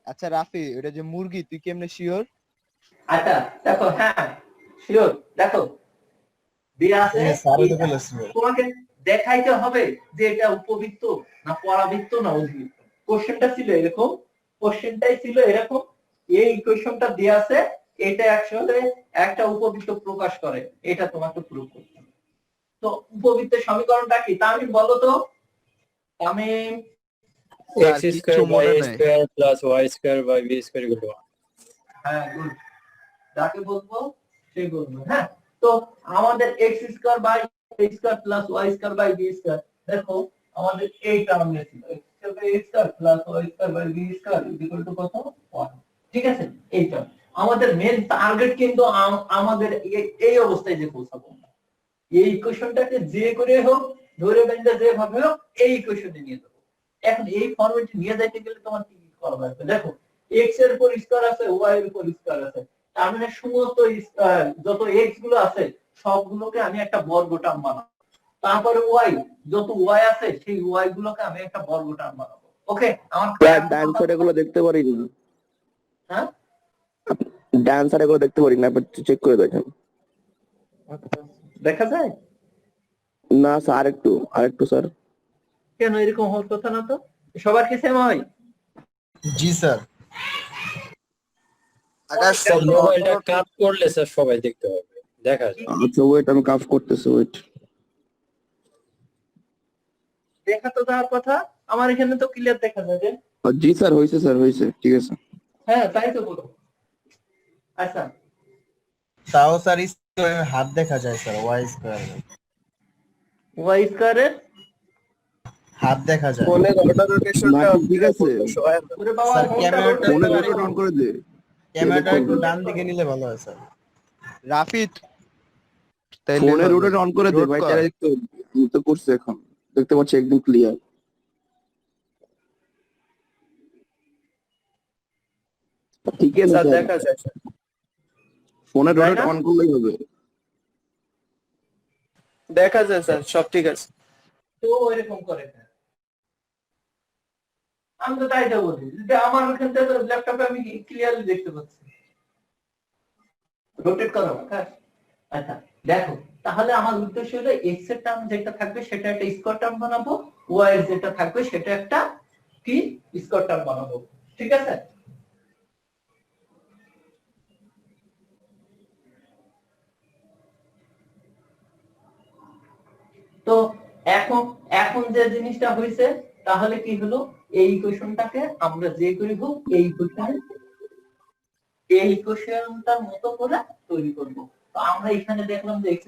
আচ্ছা রাফি, এটা যে মুরগি তুই কেমনে শিওর? আচ্ছা দেখো, হ্যাঁ শিওর, দেখো দেয়া আছে তোমাকে দেখাইতে হবে যে এটা উপবৃত্ত না পরাবৃত্ত না অধিবৃত্ত। কোশ্চেনটা ছিল এরকম, কোশ্চেনটাই ছিল এরকম, এই কোশ্চেনটা দেয়া আছে, এটা আসলে একটা উপবৃত্ত প্রকাশ করে, এটা তোমাকে প্রুফ করতে হবে। তো উপবৃত্তের সমীকরণটা কি তা আমি বলো তো। আমি x square by a square plus y square by b square equal to 1. হ্যাঁ গুড, যাকে বলবো সে বলবো। হ্যাঁ, তো আমাদের x square by a square plus y square by b square, দেখো আমাদের এই টার্মে ছিল x square by a square plus y square by b square equal to কত 1। ঠিক আছে, এইটা আমাদের মেন টার্গেট, কিন্তু আমাদের এই অবস্থায় যে পৌঁছাবো, এই ইকুয়েশনটাকে যে করে হোক ধরে বেঁধে যেভাবে হোক এই ইকুয়েশনে নিয়ে যাবো। এখন এই ফরম্যাটে নিয়ে যাইতে গেলে তোমার কি কি করা লাগবে, দেখো x এর উপর স্কয়ার আছে, y এর উপর স্কয়ার আছে, তার মানে সমস্ত যত x গুলো আছে সবগুলোকে আমি একটা বর্গ টার্ম বানাবো। তারপরে y, যত y আছে সেই y গুলোকে আমি একটা বর্গ টার্ম বানাবো। ওকে, আমার ডান সাইডে গুলো দেখতে পারি না। হ্যাঁ, ডান সাইডে গুলো দেখতে পারি না, আপনি চেক করে দেখেন। দেখা যায় না স্যার, আরেকটু স্যার। কেন এরকম হওয়ার কথা না তো, সবার কি সেম হয়? জি স্যার। মোবাইলটা কাট করলে স্যার সবাই দেখতে হবে, দেখা যায়। আচ্ছা ওয়েট, আমি কাজ করতেছি, ওয়েট। দেখা তো যাওয়ার কথা, আমার এখানে তো ক্লিয়ার দেখা যায় যে। জি স্যার, হয়েছে স্যার, হয়েছে, ঠিক আছে। হ্যাঁ তাই তো বলো। আচ্ছা তাও স্যার হাত দেখা যায় স্যার, ওয়াই স্কয়ার y স্কয়ারের হাত দেখা যায়। ঠিক আছে, ওরে বাবা, স্যার ক্যামেরাটা ফোনে রোটেট অন করে দে। ক্যামেরাটা একটু ডান দিকে নিলে ভালো হয় স্যার। রাফিদ ফোনে রোটেট অন করে দে ভাই, তাহলে তো করছে, এখন দেখতে পাচ্ছি একদম ক্লিয়ার। ঠিক আছে স্যার, দেখা যায় স্যার। ফোনে রোটেট অন করলেই হবে। দেখা যায় স্যার, সব ঠিক আছে। তো এরকম করে আমি তো তাই তো বলি যে আমার ওখান থেকে ল্যাপটপে আমি ক্লিয়ারলি দেখতে পাচ্ছি। রোটেট করো। আচ্ছা দেখো, তাহলে আমার উদ্দেশ্য হলো x এর টার্ম যেটা থাকবে সেটা একটা স্কয়ার টার্ম বানাবো, y এর যেটা থাকবে সেটা একটা কি স্কয়ার টার্ম বানাবো। ঠিক আছে, তো এখন এখন যে জিনিসটা হয়েছে তাহলে কি হলো, এই ইকুয়েশনটাকে আমরা যে করি হোক এই ইকুয়েশনটার মতো করে তৈরি করব। তো আমরা এখানে দেখলাম যে x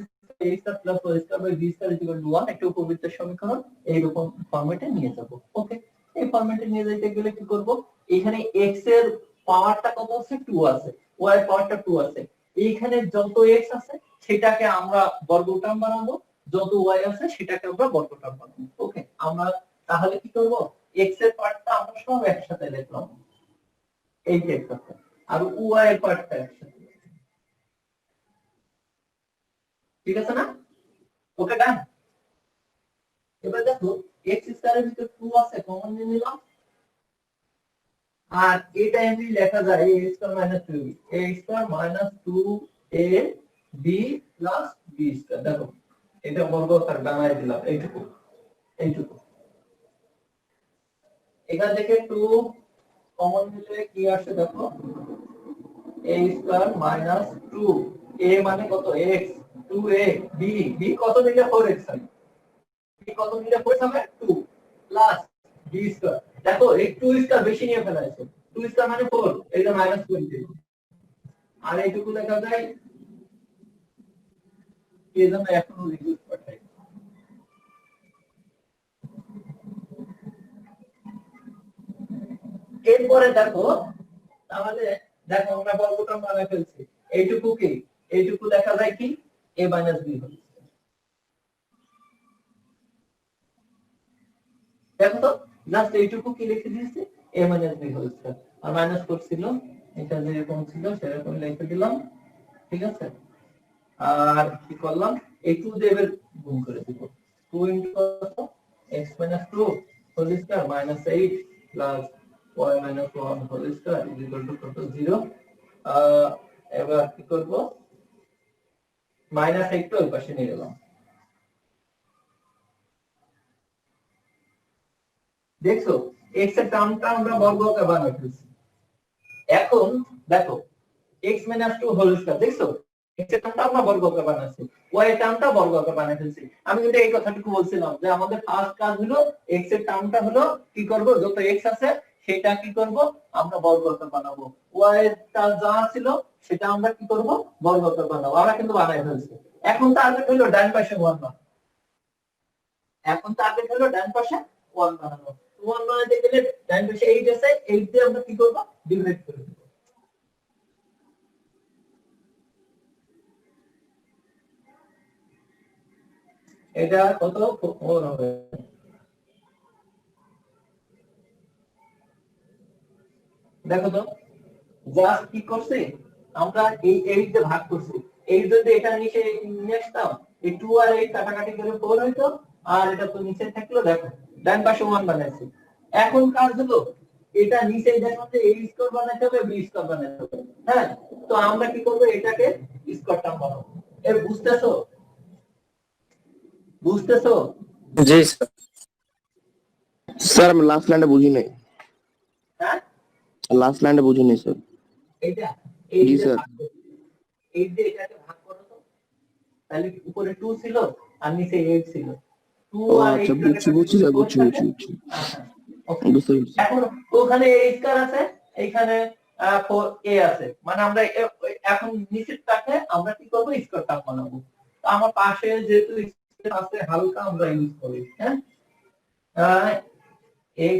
square plus y square by b square equal to 1 একটা উপবৃত্তের সমীকরণ এইরকম ফরম্যাটে নিয়ে যাব। ওকে, এই ফরম্যাটে নিয়ে যাইতে গেলে কি করব, এখানে x এর পাওয়ারটা কত আছে 2 আছে, y এর পাওয়ারটা 2 আছে, এইখানে যত x আছে সেটাকে আমরা বর্গ টার্ম বানাবো, যত y আছে সেটাকে আমরা বর্গ টার্ম বানাবো। ওকে, আমরা তাহলে কি করব, x এর পার্টটা আমরা সব একসাথে লিখলাম, এই যে একসাথে, আর y এর পার্টটা একসাথে। ঠিক আছে না? ওকে ডান। এবার দেখো x স্কয়ারের ভিতর 2 আছে, কমন নিয়ে নিলাম, আর এটা এমনি লেখা যায় a square minus 2 a square minus 2 a b plus b square. দেখো এটা বর্গ আকার বানাই দিলাম, এইটুকু এইটুকু। এখান থেকে 2 কমন নিলে কি আসে দেখো, a স্কয়ার মাইনাস 2 a মানে কত x, 2a b b কত নিলে 4x হয়, b কত নিলে 4 হবে 2 প্লাস b স্কয়ার। দেখো এই 2 স্কয়ার বেশি নিয়ে ফেলা হয়েছে, 2 স্কয়ার মানে 4, এটা মাইনাস 20, আর এইটুকু লেখা যায় এই জন্য এখনো রিডিউস পাঠাই। এরপরে দেখো, তাহলে দেখো আমরা বর্গটা বানায় ফেলছি, এইটুকু কি, এইটুকু দেখা যায় কি a - b হচ্ছে। দেখো তো জাস্ট এইটুকু কি লিখে দিয়েছি, a - b হচ্ছে, আর মাইনাস করছিল এটা যেরকম ছিল সেরকম লিখে দিলাম। ঠিক আছে, আর কি করলাম, এই 2 দিয়ে এবার গুণ করে দিব, 2 * x - 2 whole square minus 8 plus y minus 1 whole square is equal to কত 0 এবার কি করব মাইনাস একটু ওই পাশে নিয়ে গেলাম দেখছো x এর টার্মটা আমরা বর্গকে বানাই ফেলছি এখন দেখো x minus 2 whole square দেখছো x এর টার্মটা আমরা বর্গকে বানাচ্ছি y এর টার্মটা বর্গকে বানাই ফেলছি আমি কিন্তু এই কথাটুকু বলছিলাম যে আমাদের ফার্স্ট কাজ হলো x এর টার্মটা হলো কি করব যত x আছে সেটা কি করব আমরা বর্গকে বানাবো y এর টার্ম যা ছিল সেটা আমরা কি করব বর্গকে বানাবো আমরা কিন্তু বানাই ফেলছি এখন টার্গেট হলো ডান পাশে 1 বানানো এখন টার্গেট হলো ডান পাশে 1 বানানো 1 বানাতে গেলে ডান পাশে 8 আছে 8 দিয়ে আমরা কি করব ডিভাইড করে দেব এটা কত 4 হবে দেখো তো জাস্ট কি করছি আমরা এই 8 দিয়ে ভাগ করছি 8 যদি এটা নিচে নিয়ে আসতাম এই 2 আর 8 কাটাকাটি করে 4 হইতো আর এটা তো নিচে থাকলো দেখো ডান পাশে 1 বানাইছি এখন কাজ হলো এটা নিচে দেখো যে a স্কয়ার বানাইতে হবে b স্কয়ার বানাইতে হবে হ্যাঁ তো আমরা কি করব এটাকে স্কয়ার টার্ম বানাবো এর বুঝতেছো জি স্যার স্যার আমি লাস্ট লাইনটা বুঝি নাই হ্যাঁ লাস্ট লাইনটা বুঝি নাই স্যার এটা জি স্যার 8 দিয়ে এটাকে ভাগ করো তো তাহলে উপরে 2 ছিল আর নিচে 8 ছিল 2 ও আর আচ্ছা 8 বুঝছি স্যার বুঝছি বুঝতে পারছি এখন ওখানে a স্কয়ার আছে এইখানে 4a আছে মানে আমরা এখন নিচেরটাকে আমরা কি করব স্কয়ার টার্ম বানাবো তো আমার পাশে যেহেতু স্কয়ার আছে হালকা আমরা ইউজ করি হ্যাঁ x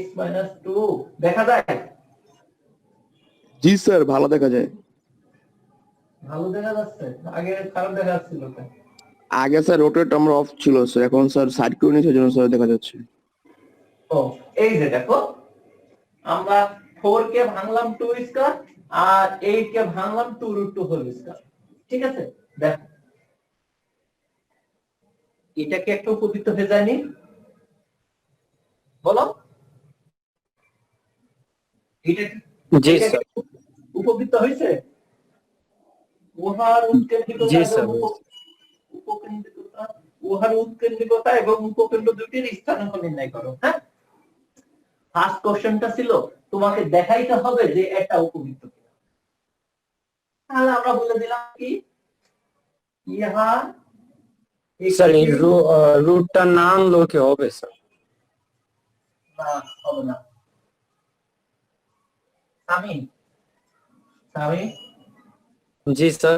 2 দেখা যায় জি স্যার ভালো দেখা যায় ভালো দেখা যাচ্ছে আগে খারাপ দেখা যাচ্ছিল কেন আগে স্যার রোটেট আমরা অফ ছিল স্যার এখন স্যার সাইড করে নিয়েছে জন্য স্যার দেখা যাচ্ছে ও এই যে দেখো আমরা 4 কে ভাঙলাম 2 স্কয়ার আর 8 কে ভাঙলাম 2√2 হোল স্কয়ার ঠিক আছে দেখো এটা কি একটু উপবৃত্ত হয়ে যায়নি বলো এটা জি স্যার উপবৃত্ত হয়েছে উহার উৎকেন্দ্রিকতা জি স্যার উপকেন্দ্রিকতা উহার উৎকেন্দ্রিকতা এবং উপকেন্দ্র দুটির স্থানাঙ্ক নির্ণয় করো হ্যাঁ ফার্স্ট কোশ্চেনটা ছিল তোমাকে দেখাইতে হবে যে এটা উপবৃত্ত কিনা তাহলে আমরা বলে দিলাম কি ইহা স্যার এই রুটটা না আনলেও কি হবে স্যার না হবে না সামি জি স্যার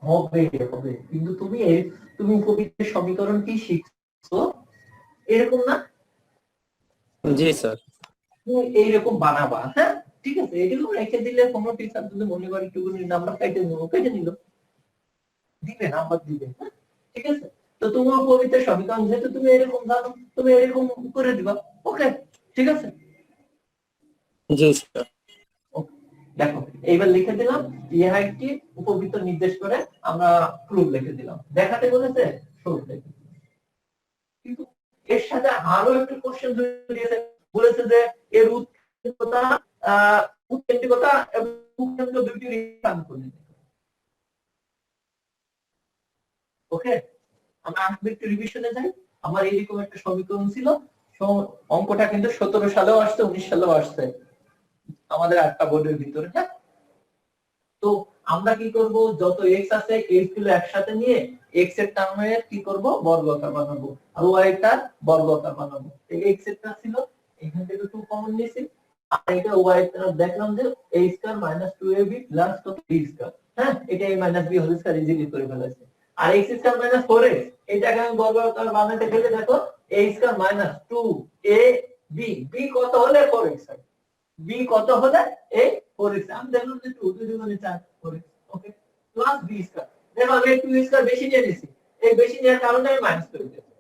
হবে হবে কিন্তু তুমি উপবৃত্তের সমীকরণ কি শিখছো এরকম না জি স্যার তুমি এইরকম বানাবা হ্যাঁ ঠিক আছে এগুলো রেখে দিলে কোনো টিচার যদি মনে করে একটু নাম্বার কেটে নিল দিবে নাম্বার দিবে হ্যাঁ? ঠিক আছে তো তোমার উপবৃত্তের সমীকরণ যেহেতু তুমি এরকম জানো তুমি এরকম করে দিবা ওকে ঠিক আছে জি স্যার দেখো এইবার লিখে দিলাম ইহা একটি উপবৃত্ত নির্দেশ করে আমরা প্রুফ লিখে দিলাম দেখাতে বলেছে প্রুফ লিখে কিন্তু এর সাথে আরো একটা কোশ্চেন দিয়েছে বলেছে যে এর উৎকেন্দ্রিকতা এবং উপকেন্দ্র দুইটির স্থান করে ওকে আমরা একটু রিভিশনে যাই আমার এইরকম একটা সমীকরণ ছিল অঙ্কটা কিন্তু 17 সালেও আসছে 19 সালেও আসছে আমাদের একটা বোর্ডের ভিতরে হ্যাঁ তো আমরা কি করব যত x আছে x গুলো একসাথে নিয়ে x এর টার্মের কি করব বর্গাকার বানাবো আর y এর বর্গাকার বানাবো এই x এর টা ছিল এখান থেকে 2 কমন নিয়েছি আর এটা y এর টার্ম দেখলাম যে a স্কয়ার - 2ab + কত b স্কয়ার হ্যাঁ এটা a - b whole square easily করে ফেলেছে আর x স্কয়ার - 4x এটাকে আমি বর্গাকার বানাতে গেলে দেখো a স্কয়ার - 2ab b কত হলে 4x হয় b কত হলে a 4x আমি দেখলাম যে 2 2 গুণে 4 4x ওকে প্লাস b স্কয়ার দেখো আমি 2 স্কয়ার বেশি নিয়ে নিছি এই বেশি নেওয়ার কারণে আমি মাইনাস করে দিয়েছি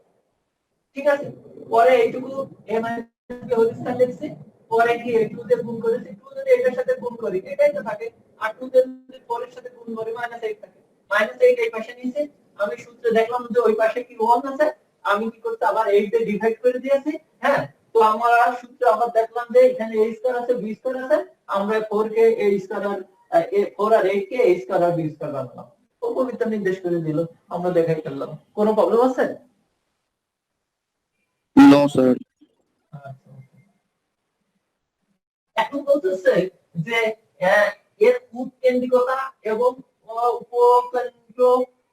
ঠিক আছে পরে এইটুকু a - b হোল স্কয়ার লিখছি পরে কি a 2 দিয়ে গুণ করেছি 2 যদি এটার সাথে গুণ করি এটাই তো থাকে আর 2 দিয়ে যদি 4 এর সাথে গুণ করি -8 থাকে -8 এই পাশে নিয়েছি আমি সূত্রে দেখলাম যে ওই পাশে কি 1 আছে আমি কি করতে আবার 8 দিয়ে ডিভাইড করে দিয়েছি হ্যাঁ তো আমরা সূত্র আবার দেখলাম যে এখানে a স্কয়ার আছে b স্কয়ার আছে, আমরা 4 কে a স্কয়ার আর 4 আর 8 কে a স্কয়ার আর b স্কয়ার বানালাম, উপবৃত্ত নির্দেশ করে দিল, আমরা দেখাই ফেললাম। কোনো প্রবলেম আছে? No sir. আচ্ছা। এখন বলতেছে যে এর উৎকেন্দ্রিকতা এবং উপকেন্দ্র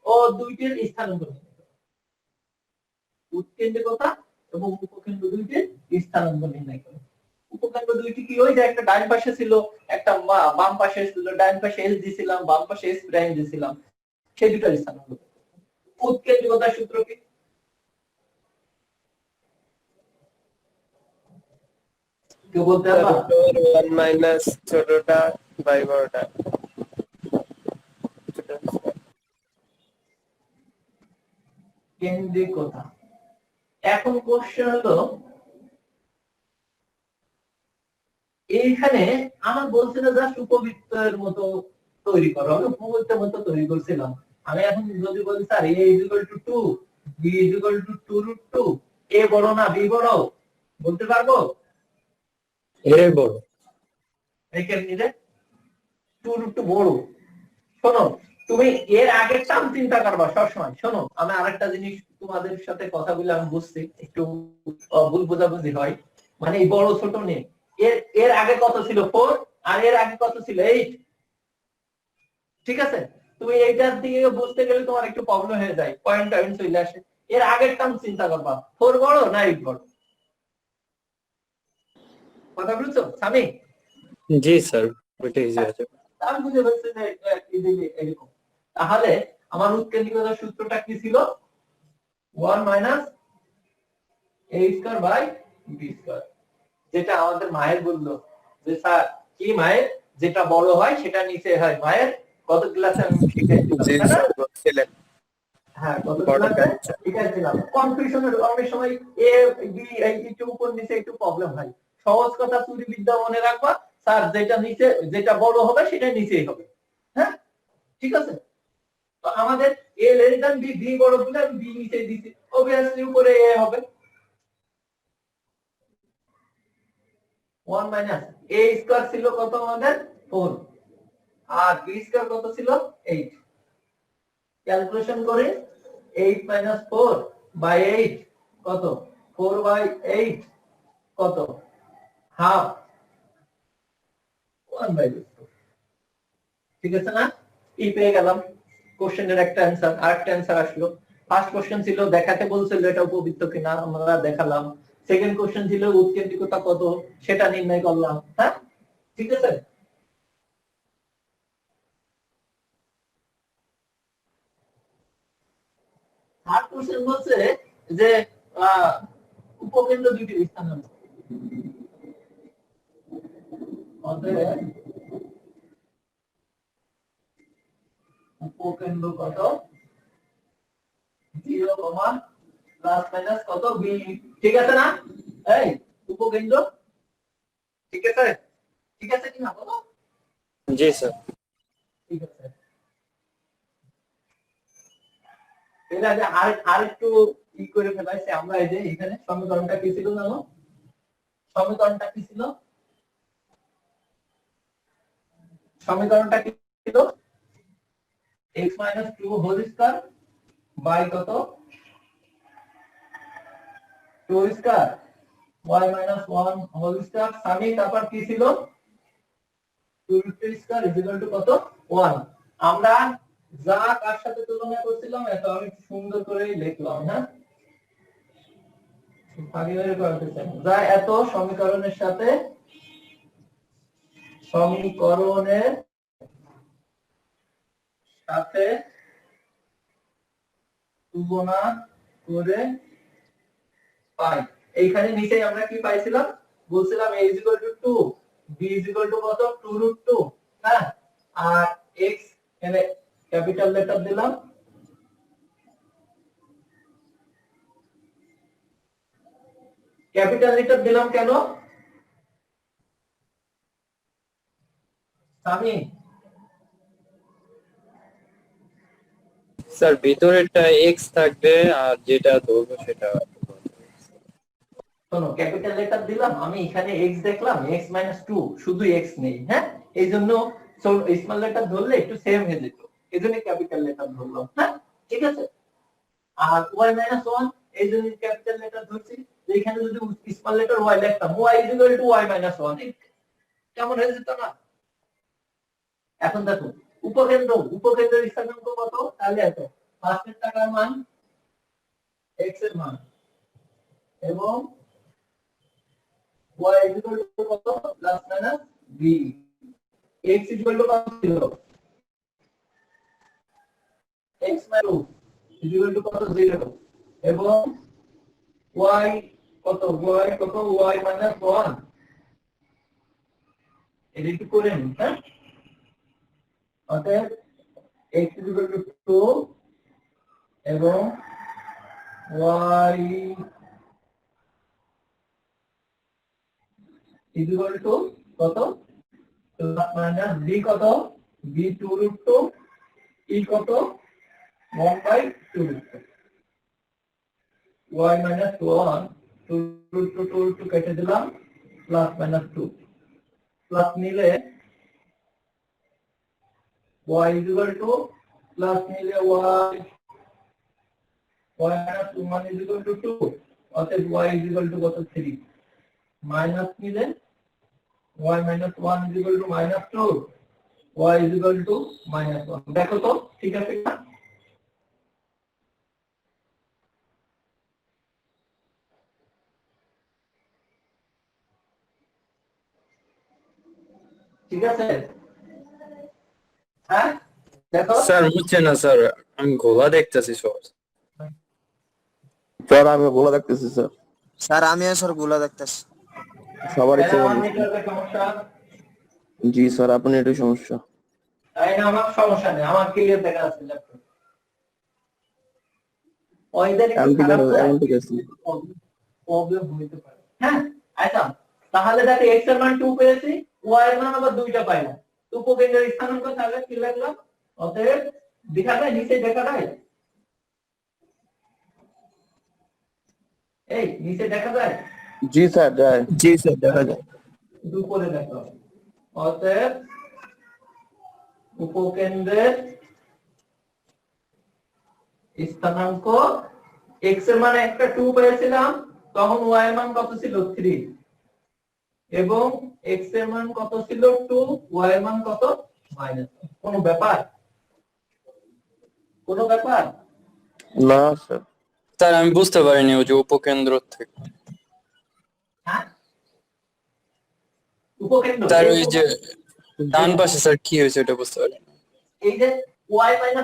ও দুইটির স্থানাঙ্ক নির্ণয় করো। উৎকেন্দ্রিকতা এবং উপকেন্দ্র দুইটির স্থানাঙ্ক নির্ণয় করো। উপকেন্দ্র দুইটি কি, ওই যে একটা ডান পাশে ছিল, একটা বাম পাশে ছিল, ডান পাশে এস দিছিলাম, বাম পাশে এস প্রাইম দিছিলাম, সেই দুটোর স্থানাঙ্ক। উৎকেন্দ্রিকতার সূত্র কি? কেউ বলতে পারবা? 1 মাইনাস ছোটটা বাই বড়টা। কেন্দ্রিকতা। এখন কোশ্চেন হলো, এইখানে আমার বলছিল জাস্ট উপবৃত্তের মতো তৈরি করো, আমি উপবৃত্তের মতো তৈরি করছিলাম। আমি এখন যদি বলি স্যার a = 2, b = 2√2, a বড় না b বড়, বলতে পারবো? এ বড়। এই কেমনে 2√2 বড়? শোনো, তুমি এর আগের টার্ম চিন্তা করবা সবসময়। শোনো, আমি আরেকটা জিনিস তোমাদের সাথে কথা বলে আমি বুঝছি, একটু ভুল বোঝাবুঝি হয়, মানে এই বড় ছোট নেই, এর আগে কত ছিল 4 আর এর আগে কত ছিল 8, ঠিক আছে? তুমি এইটার দিকে বুঝতে গেলে তোমার একটু প্রবলেম হয়ে যায়, পয়েন্ট চলে আসে। এর আগের টার্ম চিন্তা করবা, 4 বড় না 8 বড়? কথা বুঝছো সামি? জি স্যার, ওইটা ইজি আছে। আমি বুঝে ফেলছি যে এরকম। তাহলে আমার উৎকেন্দ্রিকতার সূত্রটা কি ছিল? 1 minus a square by b square, যেটা আমাদের মায়ের বললো যে স্যার কি মায়ের, যেটা বড় হয় সেটা নিচে হয়। মায়ের কত ক্লাসে আমি শিখাইছিলাম, জি তাই না? স্যার বলছিলেন। হ্যাঁ, কত বড়টা ক্লাসে শিখাইছিলাম। কনফিউশনের অনেক সময় a b একটু উপর নিচে একটু প্রবলেম হয়। সহজ কথা চুরি বিদ্যা মনে রাখবা, স্যার যেটা নিচে, যেটা বড় হবে সেটা নিচেই হবে। হ্যাঁ, ঠিক আছে? তো আমাদের a less than b, b বড় বলে আমি b নিচে দিছি, অবভিয়াসলি উপরে a হবে। 1 মাইনাস a স্কয়ার ছিল কত আমাদের 4, আর b স্কয়ার কত ছিল 8। ক্যালকুলেশন করে 8 মাইনাস 4 বাই 8 কত, 4 বাই 8 কত, হাফ, 1 বাই 2। ঠিক আছে না? এই পেয়ে গেলাম কোশ্চেনের একটা অ্যানসার। আরেকটা অ্যানসার আসলো। ফার্স্ট কোশ্চেন ছিল দেখাতে বলছিল এটা উপবৃত্ত কিনা, আমরা দেখালাম। সেকেন্ড কোশ্চেন ছিল উৎকেন্দ্রিকতা কত, সেটা নির্ণয় করলাম। হ্যাঁ, ঠিক আছে? থার্ড কোশ্চেন বলছে যে উপকেন্দ্র দুইটির স্থানাঙ্ক। অতএব উপকেন্দ্র কত, 0, প্লাস মাইনাস কত b, ঠিক আছে না? এই উপকেন্দ্র, ঠিক আছে? ঠিক আছে কি না বলো? জি স্যার। ঠিক আছে। এর আগে আরেকটু ই করে ফেলাইছে আমরা। এই যে এখানে সমীকরণটা কি ছিল জানো? সমীকরণটা কি ছিল? সমীকরণটা কি ছিল? x 2 হোল স্কয়ার বাই কত, 2 স্কয়ার, y 1 হোল স্কয়ার, সামি তারপর কি ছিল 2 স্কয়ার ইজ ইকুয়াল টু কত 1। আমরা যা কার সাথে তুলনা করছিলাম এটা আমি সুন্দর করে লিখলাম। হ্যাঁ, যা এত সমীকরণের সাথে, সমীকরণের সাথে তুলনা করে পাই। এইখানে নিচে আমরা কি পাইছিলাম? বলছিলাম a = 2, b = কত 2√2, হ্যাঁ, আর x এখানে ক্যাপিটাল লেটার দিলাম, ক্যাপিটাল লেটার দিলাম কেন আমি? স্যার ভিতরেরটা এক্স থাকবে আর যেটা ধরবো সেটা। শোনো ক্যাপিটাল লেটার দিলাম, আমি এখানে x দেখলাম x - 2, শুধু x নেই, হ্যাঁ, এই জন্য স্মল লেটার ধরলে একটু সেম হয়ে যেত, এই জন্য ক্যাপিটাল লেটার ধরলাম, হ্যাঁ ঠিক আছে। আর y - 1 এই জন্য ক্যাপিটাল লেটার ধরছি, এখানে যদি স্মল লেটার y লিখতাম y = y - 1, কেমন হয়ে যেত না? এখন দেখো উপকেন্দ্রের স্থানাঙ্ক কত, তাহলে এত ফার্স্টের টাকার মান x এর মান এবং y = কত প্লাস মাইনাস b, x = কত ছিল x - 2 = কত 0 এবং y কত y - 1, এটা একটু করে নিন, হ্যাঁ। অতএব x = 2 এবং y কত প্লাস মাইনাস b কত b 2√2, e কত 1/2, y - 1 2√2 কেটে দিলাম প্লাস মাইনাস 2 প্লাস নিলে y প্লাস নিলে y - 1 = 2, অতএব y কত 3, মাইনাস নিলে y - 1 = -2, y -1, দেখো তো ঠিক আছে না? ঠিক আছে, হ্যাঁ দেখো স্যার হচ্ছে না স্যার, আমি গোলা দেখতেছি সব। স্যার আমি বলে দেখতেছি স্যার, স্যার আমিও স্যার গুলা দেখতেছি। সবারই তাহলে সেম আমার অবস্থা। নেটওয়ার্কের সমস্যা, জি স্যার আপনি একটু সমস্যা। তাই না? আমার সমস্যা নেই, আমার ক্লিয়ার দেখা যাচ্ছে ল্যাপটপ। ওয়েদার একটু খারাপ তো, এখন ঠিক আছে। প্রবলেম হইতে পারে, হ্যাঁ। আচ্ছা, তাহলে দেখো x এর মান 2 পেয়েছি, y এর মান আবার 2টা পাইলাম, তো উপকেন্দ্রের স্থানাঙ্ক তাহলে কি লিখলাম? অতএব দেখা যায় নিচে, দেখা যায় এই নিচে দেখা যায়, জি স্যার যায়। জি স্যার দেখা যায়। উপরে দেখো, অতএব উপকেন্দ্রের স্থানাঙ্ক x এর মান একটা 2 পেয়েছিলাম, তখন y এর মান কত ছিল 3, এবং x এর মান কত ছিল 2, y এর মান কত -1। কোনো ব্যাপার? কোনো ব্যাপার? না স্যার। স্যার আমি বুঝতে পারিনি ওই যে উপকেন্দ্র থেকে। হ্যাঁ, উপকেন্দ্র স্যার ওই যে ডান পাশে স্যার কি হয়েছে ওটা বুঝতে পারিনি। এই যে y - 1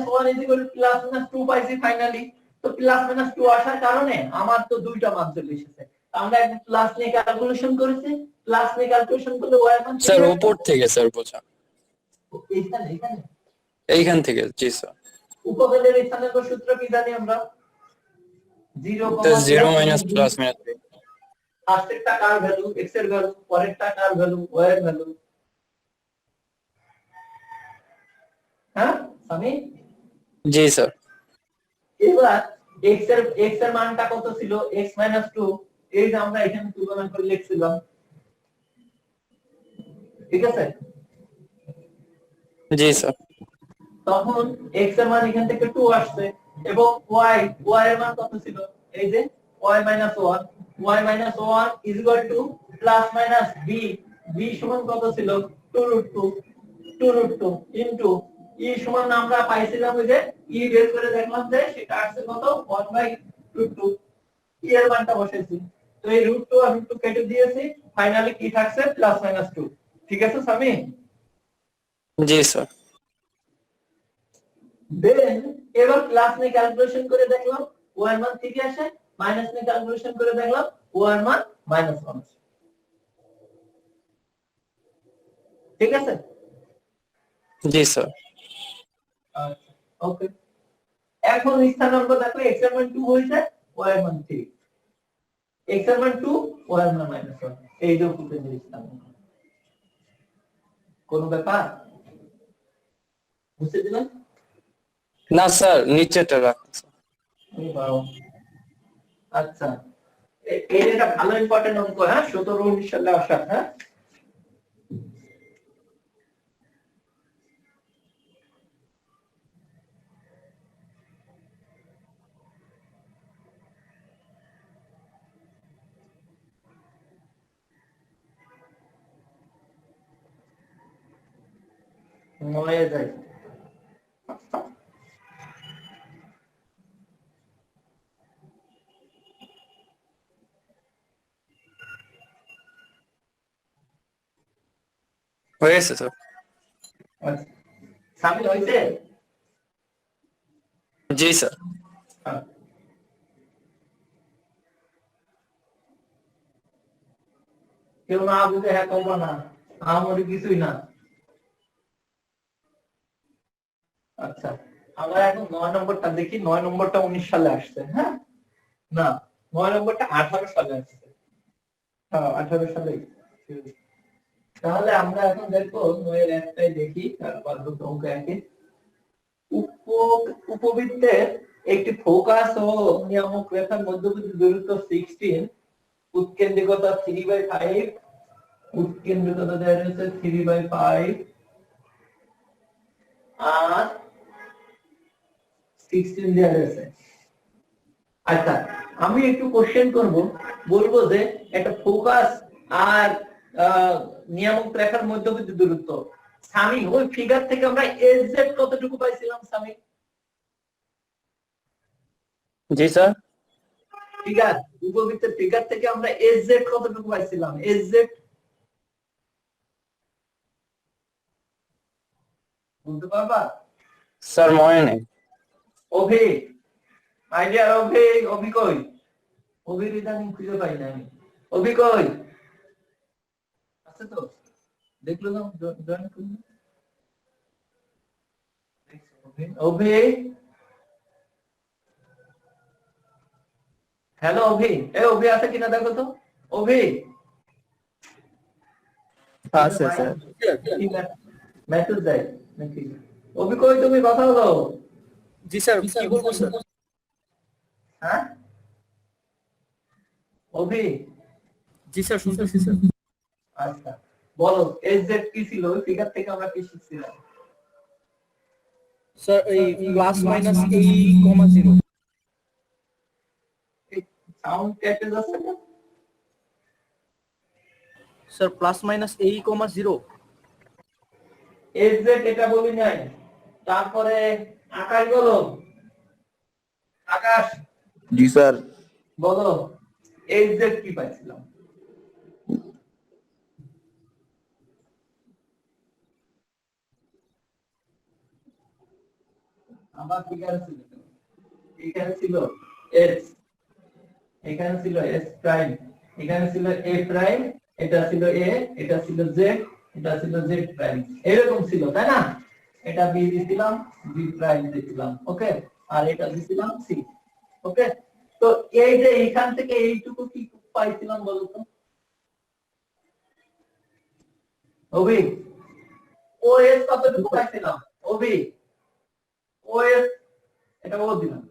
+-2 পাইছি ফাইনালি, তো +-2 আসার কারণে আমার তো দুইটা মান চলে এসেছে, আমরা একটা প্লাস নিয়ে ক্যালকুলেশন করেছি, প্লাস নিয়ে ক্যালকুলেশন করলে y এর মান স্যার উপর থেকে স্যার বোঝা, এখানে এইখান থেকে। জি স্যার। উপকেন্দ্রের স্থানাঙ্ক সূত্র কি জানি আমরা? 0, 0 মাইনাস প্লাস মাইনাস। ফার্স্টেরটা কার ভ্যালু x এর ভ্যালু, পরেরটা কার ভ্যালু y এর ভ্যালু, হ্যাঁ আমি জি স্যার। এবার x এর মানটা কত ছিল x - 2, এই যে আমরা এখানে তুলনা করে লিখছিলাম, ঠিক আছে। জি স্যার। তখন x এর মান এখান থেকে 2 আসছে, এবং y এর মান কত ছিল, এই যে y - 1 প্লাস মাইনাস b সমান কত ছিল 2√2 ইনটু e সমান আমরা পাইছিলাম ওই যে e বের করে দেখলাম যে সেটা আসছে কত 1/√2, e এর মানটা বসাইছি, তো এই √2 আর √2 কেটে দিয়েছি, ফাইনালি কি থাকছে +-2, ঠিক আছে সামি? জি স্যার। দেন এবার প্লাস নিয়ে ক্যালকুলেশন করে দেখলাম y এর মান ঠিকই আসে, মাইনাস নিয়ে ক্যালকুলেশন করে দেখলাম y এর মান -1 আসে, ঠিক আছে। জি স্যার। আচ্ছা ওকে, এখন স্থানাঙ্ক দেখো x এর মান 2 হইছে, y এর মান 3, x এর মান 2, y এর মান -1, এই যে উপকেন্দ্রের স্থানাঙ্ক। কোন ব্যাপার? বুঝতে দিলেন? না স্যার নিচেটা রাখুন। আচ্ছা, এই একটা ভালো ইম্পর্টেন্ট অঙ্ক, হ্যাঁ 17-19 সালে আসা, হ্যাঁ মনে যায়। হয়ে গেছে স্যার। আচ্ছা সামিল হয়েছে? জি স্যার। হ্যাঁ। কেউ না বুঝে হ্যাঁ করবো না, আমার কিছুই না। আচ্ছা আমরা এখন 9 নম্বরটা দেখি। 9 নম্বরটা 19 সালে আসছে, হ্যাঁ না 9 নম্বরটা 18 সালে আসছে, হ্যাঁ 18 সালে। তাহলে আমরা এখন দেখবো 9-এর একটাই দেখি, তারপর দুটো অঙ্ক একই। উপবৃত্তের একটি ফোকাস ও নিয়ামক রেখার মধ্যবর্তী দূরত্ব 16, উৎকেন্দ্রিকতা 3/5, উৎকেন্দ্রিকতা দেওয়া রয়েছে 3/5 আর 16 দেওয়া রয়েছে। আচ্ছা আমি একটু কোশ্চেন করব, বলবো যে একটা ফোকাস আর নিয়ামক রেখার মধ্যবর্তী দূরত্ব। সামি ওই ফিগার থেকে আমরা এজেড কতটুকু পাইছিলাম সামি? জি স্যার। ফিগার, উপবৃত্তের ফিগার থেকে আমরা এজেড কতটুকু পাইছিলাম? এজেড বলতে পারবা? স্যার মনে নেই। অভি, আইডিয়া অভি, অভি কই? অভির ইদানিং খুঁজে পাই না আমি। অভি কই? আছে তো? দেখলো না জয়েন করুন। অভি, হ্যালো অভি, এ অভি আছে কিনা দেখো তো। অভি আছে স্যার। মেসেজ দেয় নাকি? অভি কই তুমি, কথা বলো। জি স্যার, কি বলবো স্যার? হ্যাঁ অভি, জি স্যার, শুনতেছি স্যার। আচ্ছা বলো এজেড কি ছিল? ওই ফিগার থেকে আমরা কি শিখছিলাম? স্যার এই প্লাস মাইনাস a,0 সাউন্ড কেটে যাচ্ছে না? Sir plus minus a,0 AZ এটা বলি নাই। তারপরে আকাশ বলো, আকাশ জি স্যার। বলো এজেড কি পাইছিলাম? আমার ফিগার ছিল, এখানে ছিল এস, এখানে ছিল এস প্রাইম, এখানে ছিল এ প্রাইম, এটা ছিল এ, এটা ছিল জেড, এটা ছিল জেড প্রাইম, এরকম ছিল তাই না? এটা বি দিছিলাম, বি প্রাইম দিছিলাম, ওকে, আর এটা দিছিলাম সি, ওকে। তো এই যে এখান থেকে এইটুকু কি পাইছিলাম বলো তো অভি? ও এস কতটুকু পাইছিলাম অভি? ও এস, এটা বল দিলাম,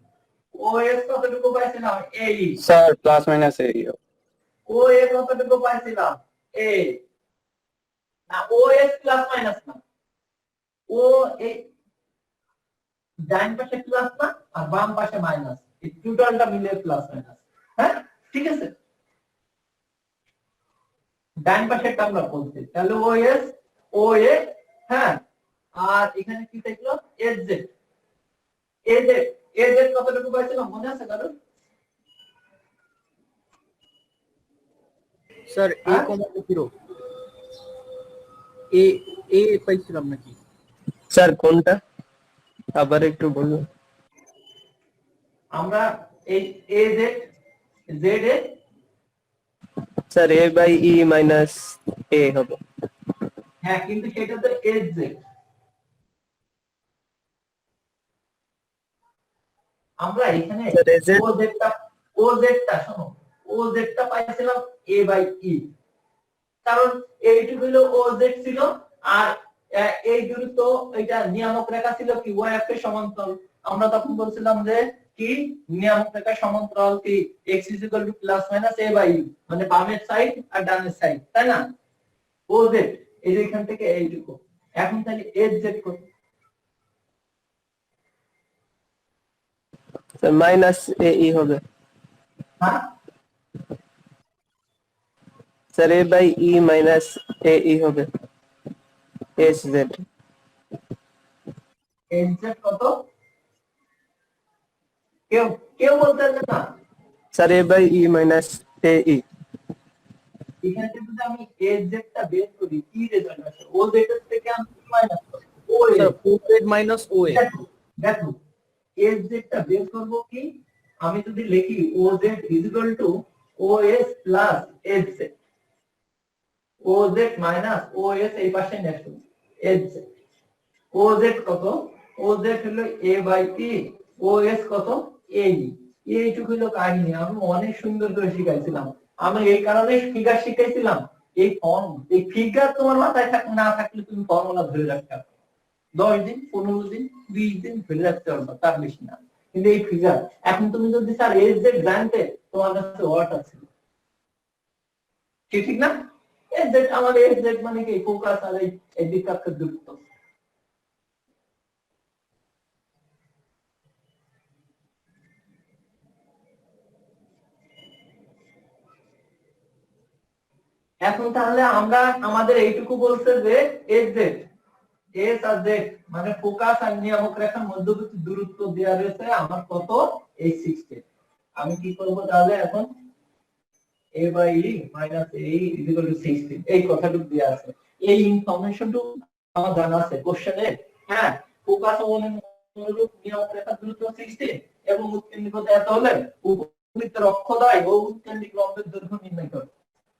ও এস কতটুকু পাইছিলাম? এই স্যার প্লাস মাইনাস a। ও এ কতটুকু পাইছিলাম? এ না, ও এস প্লাস মাইনাস না, ও এই ডান পাশে প্লাস না আর বাম পাশে মাইনাস, এই টোটালটা মিলে প্লাস মাইনাস, হ্যাঁ ঠিক আছে। ডান পাশেরটা আমরা বলছি, তাহলে ও এস, ও এ, হ্যাঁ, আর এখানে কি থাকলো? S Z, A Z, A Z কতটুকু পাইছিলাম মনে আছে কারণ? স্যার হ্যাঁ? a,0 এ এ পাইছিলাম নাকি? স্যার কোনটা আবার একটু বলুন। আমরা এই A Z, Z A, sir a/e minus a হবে। হ্যাঁ কিন্তু সেটা তো এস জেড। আমরা এখানে স্যার AZ ও জেডটা শোনো, ও জেডটা পাইছিলাম এ বাই ই, কারণ এইটুকু হলো ও জেড ছিল, আর এই দূরত্ব এটা নিয়ামক রেখা ছিল কি ওয়াই অক্ষের সমান্তরাল। আমরা তখন বলছিলাম যে কি নিয়ামক রেখা সমান্তরাল কি x = +- a/u মানে বামের সাইড আর ডানের সাইড, তাই না? OZ এই যে এখান থেকে এইটুকু। এখন তাহলে HZ কত? স্যার মাইনাস AE হবে। হ্যাঁ স্যার A/E মাইনাস AE হবে। SZ HZ কত? কেউ কেউ বলতে পারবে না? Sir A/E minus AE। এখান থেকে যদি আমি HZ টা বের করি কি রেজাল্ট আসে? OZ এর থেকে আমি মাইনাস করব। Sir 4z minus OA। দেখো দেখো HZ টা বের করব কি? আমি যদি লিখি OZ = OS plus HZ, OZ minus OS এই পাশে নেছো HZ, OZ কত? OZ হলো A/E, OS কত? AE। এইটুকু হলো কাহিনী। আমি অনেক সুন্দর করে শিখাইছিলাম। আমি এই কারণে ফিগার শিখাইছিলাম। এই ফর্ম, এই ফিগার তোমার মাথায় না থাকলে তুমি ফর্মুলা ধরে রাখতে পারবে 10 দিন, 15 দিন, 20 দিন ধরে রাখতে পারবে, তার বেশি না। কিন্তু এই ফিগার এখন তুমি যদি স্যার SZ জানতে, তোমার কাছে ওয়াট আছে, ঠিক না? SZ আমাদের SZ মানে কি? ফোকাস আর এই দিকটার দূরত্ব। এখন তাহলে আমরা আমাদের এইটুকু বলছে যে SZ, S আর Z মানে ফোকাস আর নিয়ামক রেখার মধ্যবর্তী দূরত্ব দেওয়া রয়েছে আমার কত? এই 60। আমি কি করব তাহলে এখন? A/E minus AE = 60 এই কথাটুকু দেওয়া আছে। এই ইনফরমেশনটুকু আমার জানা আছে কোশ্চেনে। হ্যাঁ, ফোকাস ও অনুরূপ নিয়ামক রেখার দূরত্ব 60 এবং উৎকেন্দ্রিক এত হলে উপবৃত্তের অক্ষদ্বয় ও উৎকেন্দ্রিক লম্বের দৈর্ঘ্য নির্ণয় করো।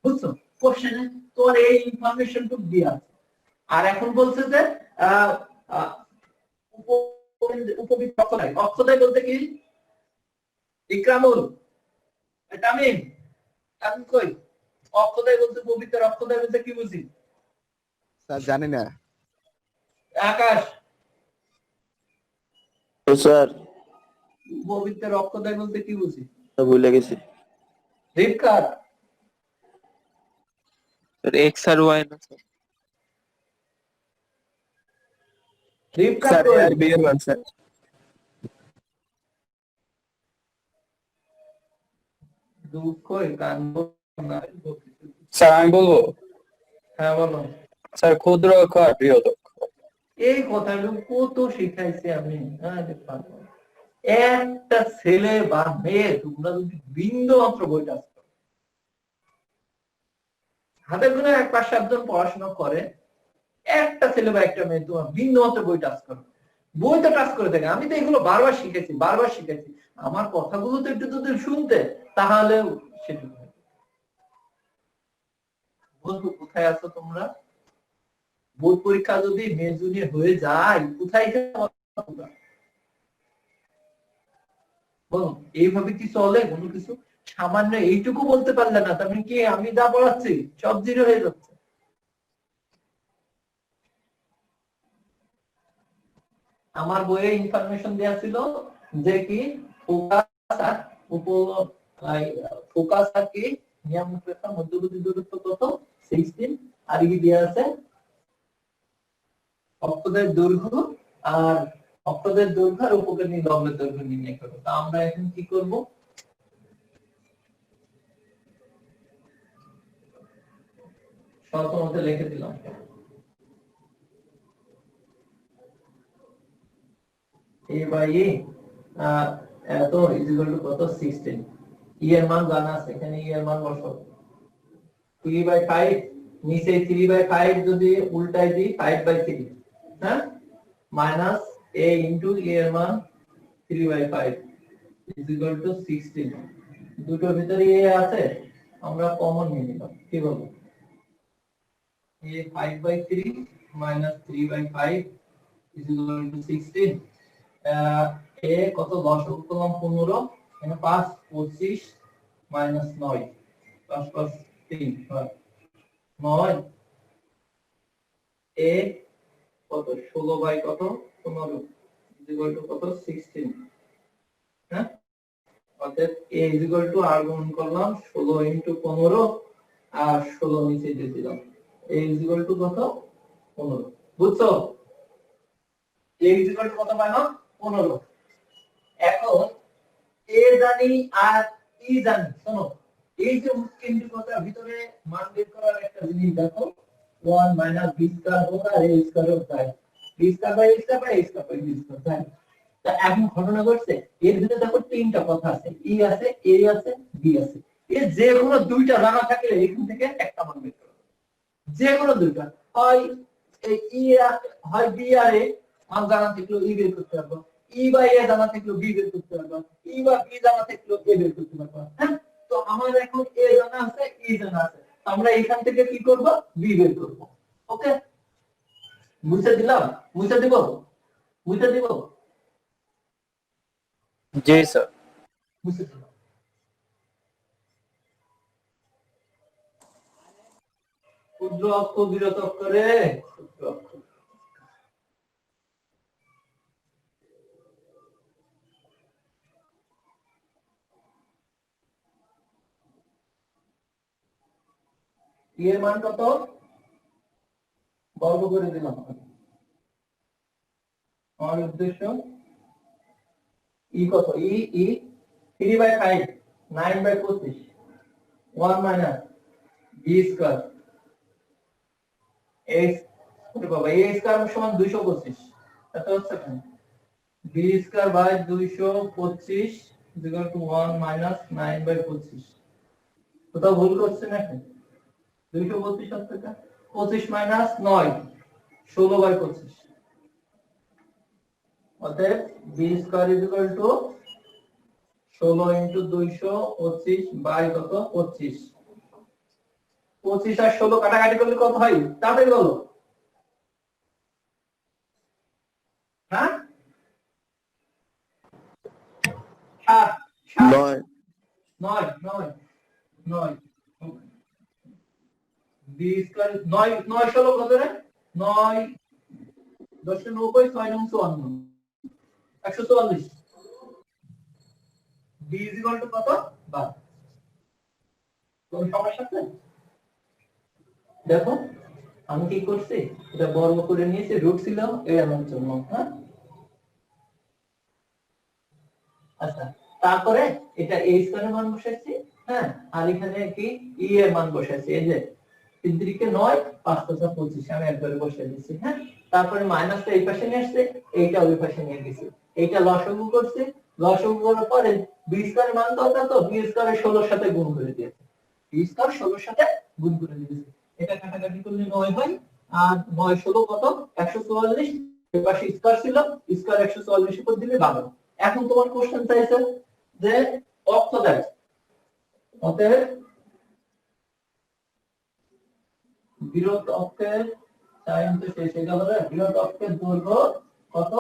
বুঝছো? কোশ্চেনে তোর এই ইনফরমেশনটুকু দেওয়া আছে। আর এখন বলছে যে উপবৃত্ত অক্ষদ্বয়, অক্ষদ্বয় বলতে কি? ইকরামুল, তামিম, আমি কই অক্ষদ্বয় বলতে উপবৃত্তের অক্ষদ্বয় বলতে কি বুঝি? স্যার জানি না। আকাশ, স্যার উপবৃত্তের অক্ষদ্বয় বলতে কি বুঝি? ভুলে গেছি। রিপকার, স্যার X আর Y না স্যার। রিপকার স্যার A কই? আর B এর মান স্যার। কই গান না। স্যার আমি বলবো, হ্যাঁ বলো। স্যার ক্ষুদ্র অক্ষ আর বৃহৎ অক্ষ। এই কথাটা কত শিখাইছি আমি। আরে বাবা, একটা ছেলে বা মেয়ে তোমরা যদি বিন্দু মাত্র বইটা হাতে গুনে 1-5-7 পড়াশোনা করে, একটা ছেলে বা একটা মেয়ে তোমার বিন্দু মাত্র বই টাচ করো, বইটা টাচ করে থাকে। আমি তো এগুলো বারবার শিখেছি। আমার কথাগুলো তো একটু যদি শুনতে, তাহলে সেটুকু। বন্ধু কোথায় আছো তোমরা? বোর্ড পরীক্ষা যদি মে জুনে হয়ে যায়, কোথায় যাবো তোমরা? বলো, এইভাবে কি চলে? কোনো কিছু সামান্য এইটুকু বলতে পারলে না, তার মানে কি আমি যা পড়াচ্ছি সব জিরো হয়ে যাচ্ছে? আমার বইয়ে ইনফরমেশন দেয়া ছিল যে কি ফোকাস আর কি নিয়ামক রেখার মধ্যবর্তী দূরত্ব কত? 16। আর কি দেয়া আছে? অক্ষদের দৈর্ঘ্য আর উপকেন্দ্রিক লম্বের দৈর্ঘ্য নির্ণয় করব। তা আমরা এখন কি করব? শর্ত মতে লিখে দিলাম। A/E এত = কত? 16। E এর মান জানা আছে, এখানে E এর মান বসাও। 3/5 নিচে 3/5 যদি উল্টাই দিই 5/3, হ্যাঁ, মাইনাস A ইনটু E এর মান 3/5 = 16। দুটোর ভিতরে A আছে, আমরা কমন নিয়ে নিলাম। কি বলবো? A 5/3 minus 3/5 = 16। A কত? 10 করলাম 15, এখানে 5 25 minus 9, 5 5 3 9। A কত? 16 বাই কত? 15 = কত? 16। হ্যাঁ অতএব a r গ্রহণ করলাম 16 × 15 আর 16 নিচে দিয়ে দিলাম a কত 15 বুঝছো a কত পাইলাম 15 এখন a জানি আর e জানি শোনো এই যে কেন্দ্রিকতার ভিতরে মান বের করার একটা জিনিস দেখো 1 - b² হোক আর a² হোক তাই b² by a² by a² by b² তাই তা এখন ঘটনা ঘটছে এর ভিতরে দেখো তিনটা কথা আছে ই আছে এ আছে বি আছে এই যে কোনো দুইটা জানা থাকলে এখান থেকে একটা মান বের করো যে কোনো দুইটা হয় এই ই হয় বি আর এ মান জানা থাকলে ই বের করতে পারবো ই বাই এ জানা থাকলে বি বের করতে পারবো ই বা বি জানা থাকলে এ বের করতে পারবো হ্যাঁ তো আমার এখন এ জানা আছে ই জানা আছে আমরা এখান থেকে কি করব বি বের করব ওকে মুছে দিলাম মুছে দিব মুছে দিব জি স্যার। মুছে দিলাম ক্ষুদ্র অক্ষর বিরত অক্ষরে ক্ষুদ্র অক্ষর এর মান কত বর্গ করে দিলাম আমার উদ্দেশ্য ই কত ই ই 3/5 9/25 1 - b² x বাবা a² সমান 225 এত হচ্ছে কেন b² বাই 225 1 - 9/25 কোথাও ভুল করছে নাকি 225 হচ্ছে কেন 25 - 9 16/25 অতএব b² 16 × 225 বাই কত 25 25 আর 16 কাটাকাটি করলে কত হয় তাড়াতাড়ি বলো হ্যাঁ 7 9 9 9 9 b² 9 9 16 কত রে 9 10 × 90 6 × 54 144 b কত 12 কোন সমস্যা আছে দেখো আমি কি করছি এটা বর্গ করে নিয়েছি রুট ছিল এর জন্য হ্যাঁ আচ্ছা তারপরে এটা a² এর মান বসাইছি হ্যাঁ আর এখানে কি e এর মান বসাইছি এই যে 3 × 9 5 × 25 আমি একবারে বসাই দিয়েছি হ্যাঁ তারপরে মাইনাসটা এই পাশে নিয়ে আসছে এইটা ওই পাশে নিয়ে গেছি এইটা লসাগু করছি লসাগু করার পরে b² এর মান কত তো b² এর 16 এর সাথে গুণ করে দিয়েছি b² 16 এর সাথে গুণ করে দিয়েছি এটা কাটাকাটি করলে 9 হয় আর 9 16 কত 144 এই পাশে স্কয়ার ছিল স্কয়ার 144 উপর দিলে 12 এখন তোমার কোশ্চেন চাইছে যে অক্ষ দেয় অতএব বিরত অক্ষের টাইম তো শেষ হয়ে গেল রে বিরত অক্ষের দৈর্ঘ্য কত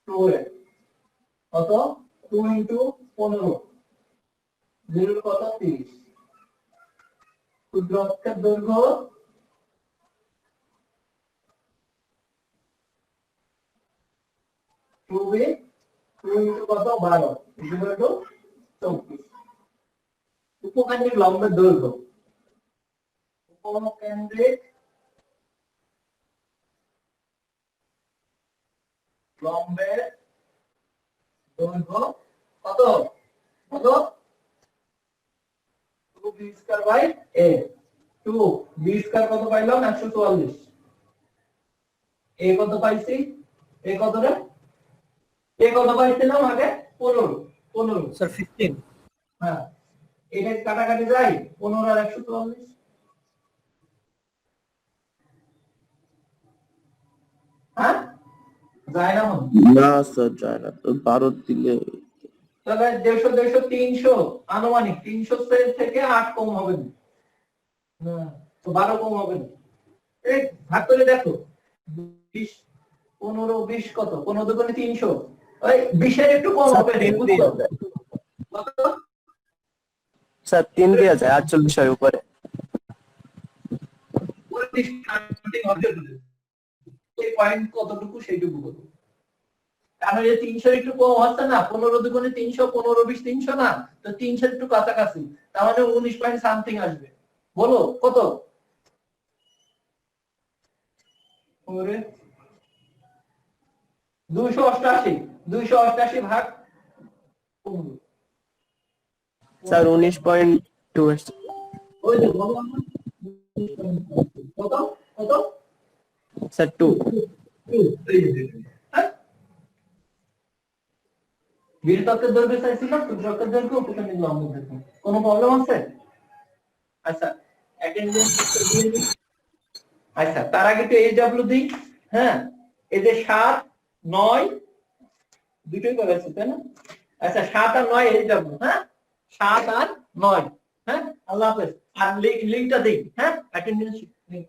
2a কত 2 × 15 0 কত 30 ক্ষুদ্র অক্ষের দৈর্ঘ্য 2b 2 × কত 12 24 উপকেন্দ্রিক লম্বের দৈর্ঘ্য উপকেন্দ্রিক লম্বের দৈর্ঘ্য কত কত 2b² বাই a 2b² কত পাইলাম 144 a কত পাইছি a কত রে a কত পাইছিলাম আগে 15 স্যার 15 হ্যাঁ এটা কাটাকাটি যায় 15 আর 144 হ্যাঁ যায় না না স্যার যায় না তো 12 দিলে তাহলে 150 150 300 আনুমানিক 300 থেকে 8 কম হবে না হ্যাঁ তো 12 কম হবে না এই ভাগ করে দেখো 20 15 20 কত 15 দুগুণে 300 ওই 20 এর একটু কম হবে কত স্যার 3 দেয়া যায় 48 এর উপরে 25 সামথিং হবে এই পয়েন্ট কতটুকু সেইটুকু বলবো তাহলে 300 একটু কম হচ্ছে না, 15 দুগুণে 300, 15 20 300 না, তো 300 একটু কাছাকাছি, তাহলে 19 পয়েন্ট সামথিং আসবে। বলো কত? ওরে 288 ভাগ 15। স্যার 19.2 আসছে। ওই যে বলো আমার। কত কত? স্যার 2। হ্যাঁ, বৃহত্তর দৈর্ঘ্য চাইছিলাম, ক্ষুদ্রকের দৈর্ঘ্য, উপকেন্দ্রিক লম্ব দৈর্ঘ্য। কোনো প্রবলেম আছে? আচ্ছা, অ্যাটেনডেন্স দিয়ে দিই। আচ্ছা, তার আগে তো এইচডব্লিউ দিই। হ্যাঁ, এই যে 7 9 দুটোই করে আছে তাই না? আচ্ছা, 7 আর 9 এইচডব্লিউ। হ্যাঁ, 7 আর 9। হ্যাঁ, আল্লাহ হাফেজ। আর লিংকটা দিই। হ্যাঁ, অ্যাটেনডেন্স লিংক।